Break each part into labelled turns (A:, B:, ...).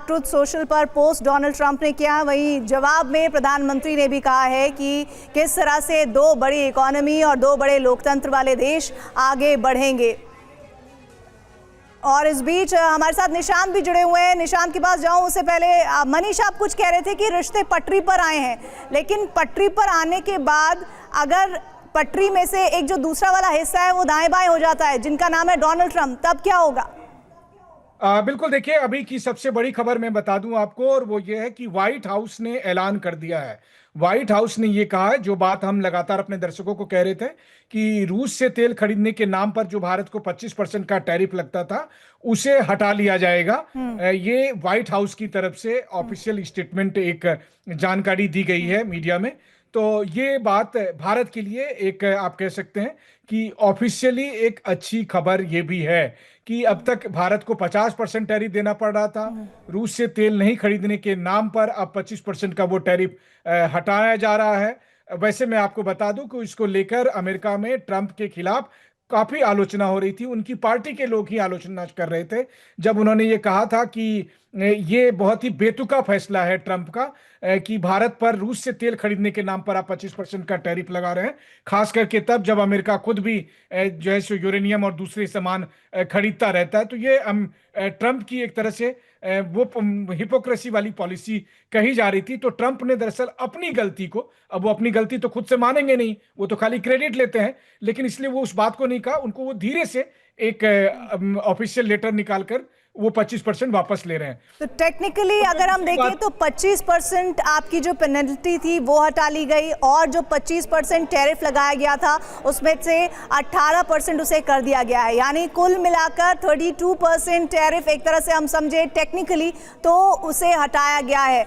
A: Truth social पर post Donald Trump ने किया। वहीं जवाब में प्रधानमंत्री ने भी कहा है कि किस तरह से दो बड़ी इकोनॉमी और दो बड़े लोकतंत्र वाले देश आगे बढ़ेंगे। और इस बीच हमारे साथ निशांत भी जुड़े हुए हैं। निशांत के पास जाऊं उससे पहले मनीष, आप कुछ कह रहे थे कि रिश्ते पटरी पर आए हैं, लेकिन पटरी पर आने के बाद अगर पटरी में से एक जो दूसरा वाला हिस्सा है वो दाएं बाएं हो जाता है, जिनका नाम है डोनाल्ड ट्रंप, तब क्या होगा?
B: बिल्कुल, देखिए अभी की सबसे बड़ी खबर मैं बता दूं आपको, और वो ये है कि व्हाइट हाउस ने ऐलान कर दिया है। व्हाइट हाउस ने ये कहा है, जो बात हम लगातार अपने दर्शकों को कह रहे थे, कि रूस से तेल खरीदने के नाम पर जो भारत को 25% का टैरिफ लगता था, उसे हटा लिया जाएगा। ये व्हाइट हाउस की तरफ से ऑफिशियल स्टेटमेंट, एक जानकारी दी गई है मीडिया में। तो ये बात भारत के लिए एक, आप कह सकते हैं कि ऑफिशियली एक अच्छी खबर ये भी है कि अब तक भारत को 50% टैरिफ देना पड़ रहा था। रूस से तेल नहीं खरीदने के नाम पर अब 25% का वो टैरिफ हटाया जा रहा है। वैसे मैं आपको बता दूं कि इसको लेकर अमेरिका में ट्रंप के खिलाफ काफी आलोचना हो रही थी। उनकी पार्टी के लोग ही आलोचना कर रहे थे जब उन्होंने ये कहा था कि ये बहुत ही बेतुका फैसला है ट्रंप का, कि भारत पर रूस से तेल खरीदने के नाम पर आप 25% का टैरिफ लगा रहे हैं, खास करके तब जब अमेरिका खुद भी जो है सो यूरेनियम और दूसरे सामान खरीदता रहता है। तो ये ट्रंप की एक तरह से वो हिपोक्रेसी वाली पॉलिसी कही जा रही थी। तो ट्रंप ने दरअसल अपनी गलती को, अब वो अपनी गलती तो खुद से मानेंगे नहीं, वो तो खाली क्रेडिट लेते हैं, लेकिन इसलिए वो उस बात को नहीं कहा। उनको वो धीरे से एक ऑफिशियल लेटर निकालकर वो 25% वापस ले रहे हैं।
A: तो टेक्निकली अगर हम देखें तो 25% आपकी जो पेनल्टी थी वो हटा ली गई, और जो 25% टैरिफ लगाया गया था उसमें से 18% उसे कर दिया गया है, यानी कुल मिलाकर 32% टैरिफ एक तरह से हम समझे टेक्निकली तो उसे हटाया गया है।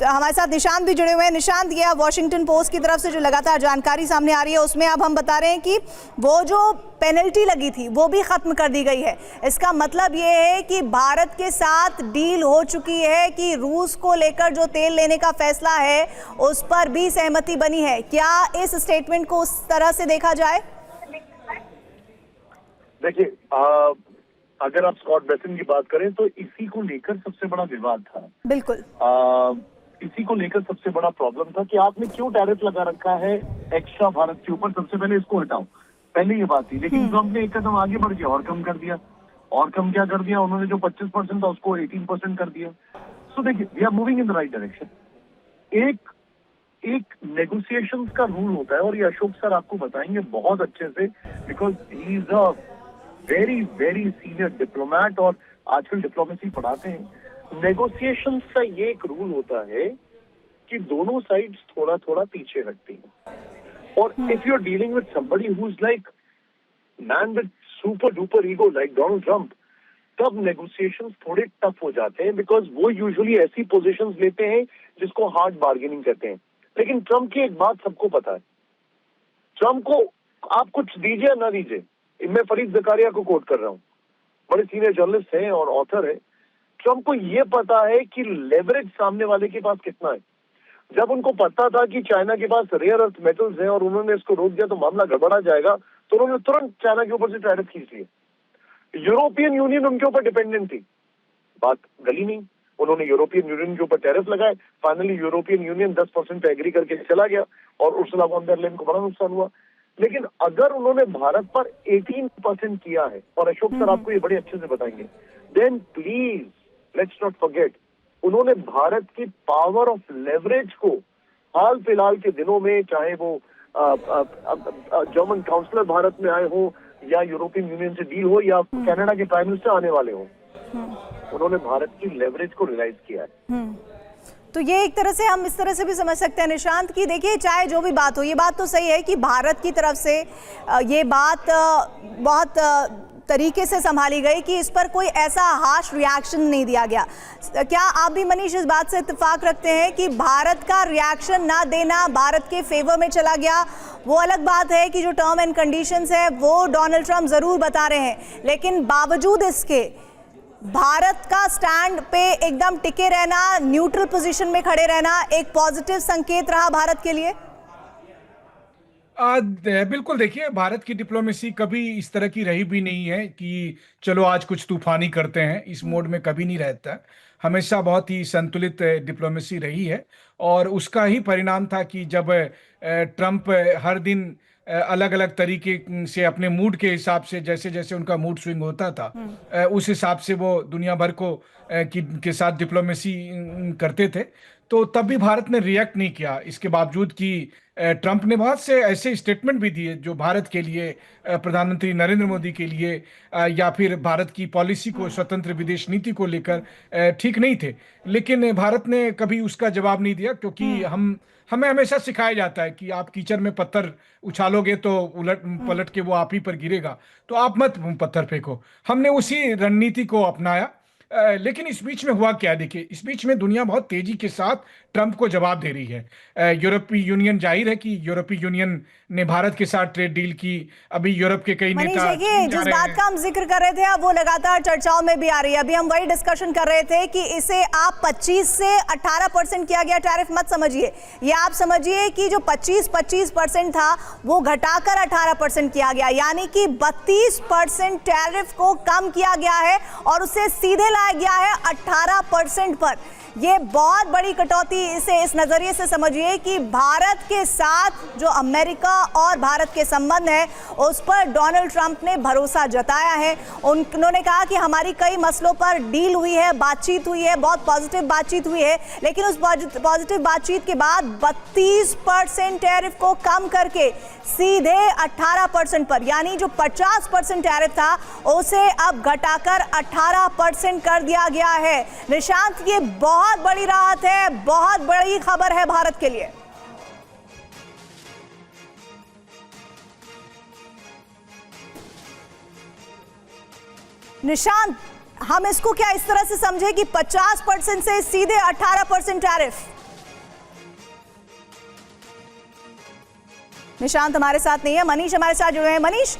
A: हमारे साथ निशांत भी जुड़े हुए हैं। निशांत, ये वॉशिंगटन पोस्ट की तरफ से जो लगातार जानकारी सामने आ रही है उसमें अब हम बता रहे हैं कि वो जो पेनल्टी लगी थी वो भी खत्म कर दी गई है। इसका मतलब ये है कि भारत के साथ डील हो चुकी है कि रूस को लेकर जो तेल लेने का फैसला है उस पर भी सहमति बनी है। क्या इस स्टेटमेंट को उस तरह से देखा जाए?
C: देखिए, अगर आप स्कॉट बेसन की बात करें तो इसी को लेकर सबसे बड़ा विवाद था।
A: बिल्कुल,
C: इसी को लेकर सबसे बड़ा प्रॉब्लम था कि आपने क्यों टैरिफ लगा रखा है एक्स्ट्रा भारत के ऊपर, सबसे पहले इसको हटाओ, पहले ये बात थी। लेकिन ट्रंप ने एक कदम आगे बढ़ गया और कम कर दिया। और कम क्या कर दिया उन्होंने, जो 25% था उसको 18% कर दिया। सो देखिए, we are moving in the right direction. एक नेगोशिएशंस का रूल होता है, और ये अशोक सर आपको बताएंगे बहुत अच्छे से, because he is a very very senior diplomat और आजकल डिप्लोमेसी पढ़ाते हैं। नेगोशिएशंस का ये एक रूल होता है कि दोनों साइड्स थोड़ा थोड़ा पीछे हटती हैं, और if you are dealing with somebody who is like man with super duper ego like Donald Trump, तब नेगोशिएशंस थोड़े टफ हो जाते हैं, बिकॉज वो यूजुअली ऐसी पोजीशंस लेते हैं जिसको हार्ड बार्गेनिंग कहते हैं। लेकिन ट्रंप की एक बात सबको पता है, ट्रंप को आप कुछ दीजिए या ना दीजिए, मैं फरीद जकारिया को कोट कर रहा हूं, बड़े सीनियर जर्नलिस्ट हैं और ऑथर है, ट्रंप को यह पता है कि लेवरेज सामने वाले के पास कितना है। जब उनको पता था कि चाइना के पास रेयर अर्थ मेटल्स हैं और उन्होंने इसको रोक दिया तो मामला गड़बड़ा जाएगा, तो उन्होंने तुरंत चाइना के ऊपर से टैरिफ खींच लिए। यूरोपियन यूनियन उनके ऊपर डिपेंडेंट थी, बात गली नहीं, उन्होंने यूरोपियन यूनियन के ऊपर टैरिफ लगाए। फाइनली यूरोपियन यूनियन 10% पे एग्री करके चला गया और उर्सुला वॉन डर लेयन को बड़ा नुकसान हुआ। लेकिन अगर उन्होंने भारत पर 18% किया है, और अशोक सर आपको ये बड़े अच्छे से बताएंगे, then please let's not forget, उन्होंने भारत की पावर ऑफ लेवरेज को हाल फिलहाल के दिनों में, चाहे वो जर्मन काउंसलर भारत में आए हो, या यूरोपियन यूनियन से डील हो, या कनाडा के प्राइम मिनिस्टर आने वाले हो, उन्होंने भारत की लेवरेज को रियलाइज किया है।
A: तो ये एक तरह से हम इस तरह से भी समझ सकते हैं निशांत की, देखिए चाहे जो भी बात हो, ये बात तो सही है कि भारत की तरफ से ये बात बहुत तरीके से संभाली गई कि इस पर कोई ऐसा हार्श रिएक्शन नहीं दिया गया। क्या आप भी मनीष इस बात से इत्तेफाक रखते हैं कि भारत का रिएक्शन ना देना भारत के फेवर में चला गया? वो अलग बात है कि जो टर्म एंड कंडीशंस है वो डोनाल्ड ट्रंप जरूर बता रहे हैं, लेकिन बावजूद इसके भारत का स्टैंड पे एकदम टिके रहना, न्यूट्रल पोजीशन में खड़े रहना एक पॉजिटिव संकेत रहा भारत के लिए।
B: बिल्कुल, देखिए भारत की डिप्लोमेसी कभी इस तरह की रही भी नहीं है कि चलो आज कुछ तूफानी करते हैं, इस मोड में कभी नहीं रहता। हमेशा बहुत ही संतुलित डिप्लोमेसी रही है। और उसका ही परिणाम था कि जब ट्रम्प हर दिन अलग अलग तरीके से अपने मूड के हिसाब से, जैसे जैसे उनका मूड स्विंग होता था, उस हिसाब से वो दुनिया भर को के साथ डिप्लोमेसी करते थे। तो तब भी भारत ने रिएक्ट नहीं किया, इसके बावजूद कि ट्रम्प ने बहुत से ऐसे स्टेटमेंट भी दिए जो भारत के लिए, प्रधानमंत्री नरेंद्र मोदी के लिए, या फिर भारत की पॉलिसी को, स्वतंत्र विदेश नीति को लेकर ठीक नहीं थे। लेकिन भारत ने कभी उसका जवाब नहीं दिया, क्योंकि हमें हमेशा सिखाया जाता है कि आप कीचड़ में पत्थर उछालोगे तो उलट पलट के वो आप ही पर गिरेगा, तो आप मत पत्थर फेंको। हमने उसी रणनीति को अपनाया। लेकिन इस बीच में हुआ क्या, देखिए, इस बीच में दुनिया बहुत तेजी के साथ ट्रंप को जवाब दे रही है। यूरोपीय यूनियन, जाहिर है कि यूरोपीय यूनियन ने भारत के साथ ट्रेड डील की। अभी यूरोप के कई
A: मनीष,
B: नेता
A: देखिए, जिस बात का हम जिक्र कर रहे थे अब वो लगातार चर्चाओं में भी आ रही है। अभी हम वही डिस्कशन कर रहे थे कि इसे आप 25 से 18% किया गया टैरिफ मत समझिए, ये आप समझिए कि जो 25% था वो घटाकर 18% किया गया, यानी कि 32% टैरिफ को कम किया गया है और उसे सीधे लाया गया है 18% पर। ये बहुत बड़ी कटौती, इसे इस नजरिए से समझिए कि भारत के साथ जो अमेरिका और भारत के संबंध है उस पर डोनाल्ड ट्रंप ने भरोसा जताया है। उन्होंने कहा कि हमारी कई मसलों पर डील हुई है, बातचीत हुई है, बहुत पॉजिटिव बातचीत हुई है, लेकिन उस पॉजिटिव बातचीत के बाद 32% टैरिफ को कम करके सीधे 18% पर, यानी जो 50% टैरिफ था उसे अब घटाकर 18% कर दिया गया है। निशांत, ये बहुत बड़ी राहत है, बहुत बड़ी खबर है भारत के लिए। निशांत, हम इसको क्या इस तरह से समझे कि 50% से सीधे 18% टैरिफ? निशांत हमारे साथ नहीं है, मनीष हमारे साथ जुड़े हैं। मनीष,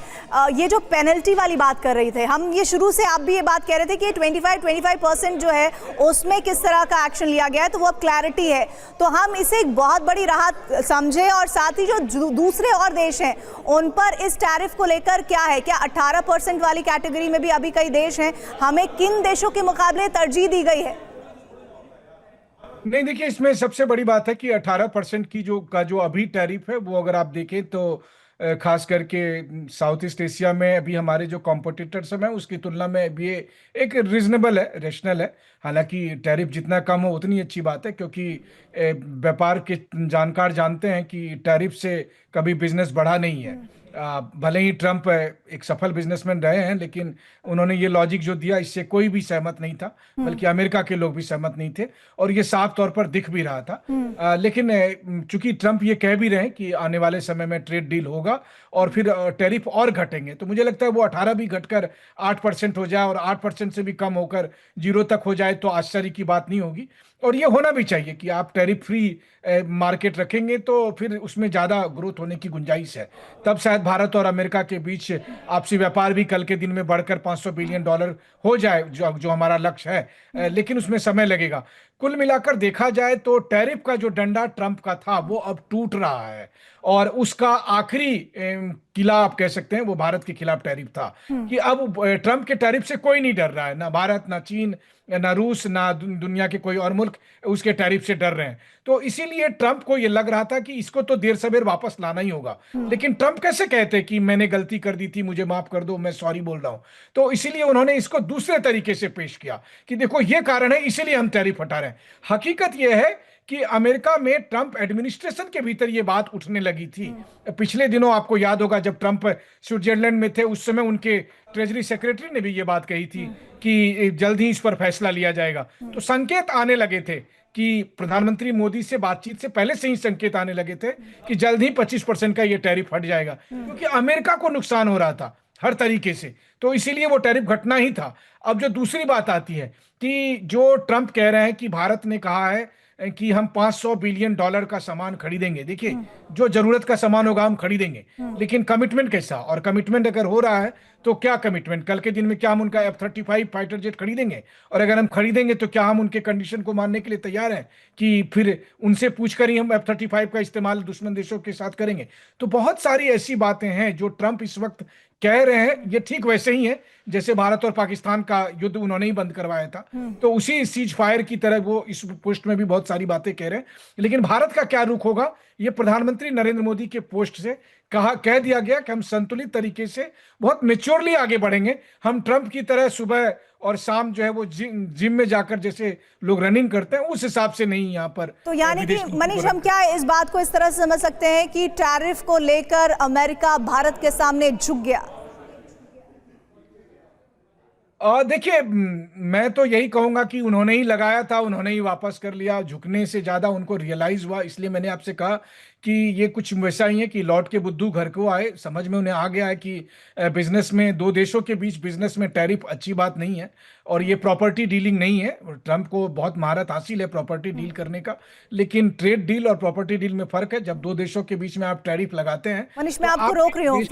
A: ये जो पेनल्टी वाली बात कर रही थे हम, ये शुरू से आप भी ये बात कह रहे थे कि 25% जो है उसमें किस तरह का एक्शन लिया गया है, तो वो अब क्लैरिटी है, तो हम इसे एक बहुत बड़ी राहत समझे। और साथ ही जो दूसरे और देश हैं उन पर इस टैरिफ को लेकर क्या है, क्या 18% वाली कैटेगरी में भी अभी कई देश हैं, हमें किन देशों के मुकाबले तरजीह दी गई है?
B: नहीं, देखिए, इसमें सबसे बड़ी बात है कि 18% की जो अभी टैरिफ है वो अगर आप देखें तो खास करके साउथ ईस्ट एशिया में अभी हमारे जो कॉम्पिटिटर्स हैं उसकी तुलना में अभी ये एक रिजनेबल है, रेशनल है। हालांकि टैरिफ जितना कम हो उतनी अच्छी बात है, क्योंकि व्यापार के जानकार जानते हैं कि टैरिफ से कभी बिजनेस बढ़ा नहीं है। भले ही ट्रंप एक सफल बिजनेसमैन रहे हैं, लेकिन उन्होंने ये लॉजिक जो दिया इससे कोई भी सहमत नहीं था, बल्कि अमेरिका के लोग भी सहमत नहीं थे, और ये साफ तौर पर दिख भी रहा था। लेकिन चूंकि ट्रंप ये कह भी रहे हैं कि आने वाले समय में ट्रेड डील होगा और फिर टैरिफ और घटेंगे, तो मुझे लगता है वो 18 भी घटकर 8% हो जाए और 8% से भी कम होकर 0 तक हो जाए तो आश्चर्य की बात नहीं होगी। और ये होना भी चाहिए कि आप टैरिफ फ्री मार्केट रखेंगे तो फिर उसमें ज़्यादा ग्रोथ होने की गुंजाइश है। तब शायद भारत और अमेरिका के बीच आपसी व्यापार भी कल के दिन में बढ़कर $500 बिलियन हो जाए, जो हमारा लक्ष्य है, लेकिन उसमें समय लगेगा। कुल मिलाकर देखा जाए तो टैरिफ का जो डंडा ट्रंप का था वो अब टूट रहा है, और उसका आखिरी किला आप कह सकते हैं वो भारत के खिलाफ टैरिफ था, कि अब ट्रंप के टैरिफ से कोई नहीं डर रहा है, ना भारत, ना चीन, ना रूस, ना दुनिया के कोई और मुल्क उसके टैरिफ से डर रहे हैं। तो इसीलिए ट्रंप को ये लग रहा था कि इसको तो देर सवेर वापस लाना ही होगा। लेकिन ट्रंप कैसे कहते कि मैंने गलती कर दी थी, मुझे माफ कर दो, मैं सॉरी बोल रहा हूं। तो इसीलिए उन्होंने इसको दूसरे तरीके से पेश किया कि देखो ये कारण है, इसीलिए हम टैरिफ हटा रहे हैं। हकीकत यह है कि अमेरिका में ट्रंप एडमिनिस्ट्रेशन के भीतर यह बात उठने लगी थी। पिछले दिनों आपको याद होगा जब ट्रंप स्विट्जरलैंड में थे, उस समय उनके ट्रेजरी सेक्रेटरी ने भी यह बात कही थी कि जल्द ही इस पर फैसला लिया जाएगा। तो संकेत आने लगे थे कि प्रधानमंत्री मोदी से बातचीत से पहले से ही संकेत आने लगे थे कि जल्द ही 25% का यह टैरिफ हट जाएगा, क्योंकि अमेरिका को नुकसान हो रहा था हर तरीके से, तो इसीलिए वो टैरिफ घटना ही था। अब जो दूसरी बात आती है कि जो ट्रंप कह रहे हैं कि भारत ने कहा है कि हम $500 बिलियन का सामान खरीदेंगे। देखिए, जो जरूरत का सामान होगा हम खरीदेंगे, लेकिन कमिटमेंट कैसा, और कमिटमेंट अगर हो रहा है तो क्या कमिटमेंट, कल के दिन में क्या हम उनका F-35 फाइटर जेट खरीदेंगे? और अगर हम खरीदेंगे तो क्या हम उनके कंडीशन को मानने के लिए तैयार हैं कि फिर उनसे पूछकर ही हम F-35 का इस्तेमाल दुश्मन देशों के साथ करेंगे? तो बहुत सारी ऐसी बातें हैं जो ट्रंप इस वक्त कह रहे हैं, ये ठीक वैसे ही है जैसे भारत और पाकिस्तान का युद्ध उन्होंने ही बंद करवाया था। तो उसी सीज फायर की तरह वो इस पोस्ट में भी बहुत सारी बातें कह रहे हैं। लेकिन भारत का क्या रुख होगा, ये प्रधानमंत्री नरेंद्र मोदी के पोस्ट से कह दिया गया कि हम संतुलित तरीके से बहुत मेच्योरली आगे बढ़ेंगे। हम ट्रंप की तरह सुबह और शाम जो है वो जिम में जाकर जैसे लोग रनिंग करते हैं उस हिसाब से नहीं यहाँ पर।
A: तो यानी कि मनीष, हम क्या इस बात को इस तरह से समझ सकते हैं कि टैरिफ को लेकर अमेरिका भारत के सामने झुक गया?
B: देखिए, मैं तो यही कहूंगा कि उन्होंने ही लगाया था, उन्होंने ही वापस कर लिया। झुकने से ज्यादा उनको रियलाइज हुआ, इसलिए मैंने आपसे कहा कि ये कुछ वैसा ही है कि लौट के बुद्धू घर को आए। समझ में उन्हें आ गया है कि बिजनेस में, दो देशों के बीच बिजनेस में टैरिफ अच्छी बात नहीं है और ये प्रॉपर्टी डीलिंग नहीं है। ट्रंप को बहुत महारत हासिल है प्रॉपर्टी डील करने का, लेकिन ट्रेड डील और प्रॉपर्टी डील में फर्क है। जब दो देशों के बीच में आप टैरिफ लगाते हैं
A: मनीष, मैं
B: तो
A: आपको
B: आप
A: रोक रही हूँ।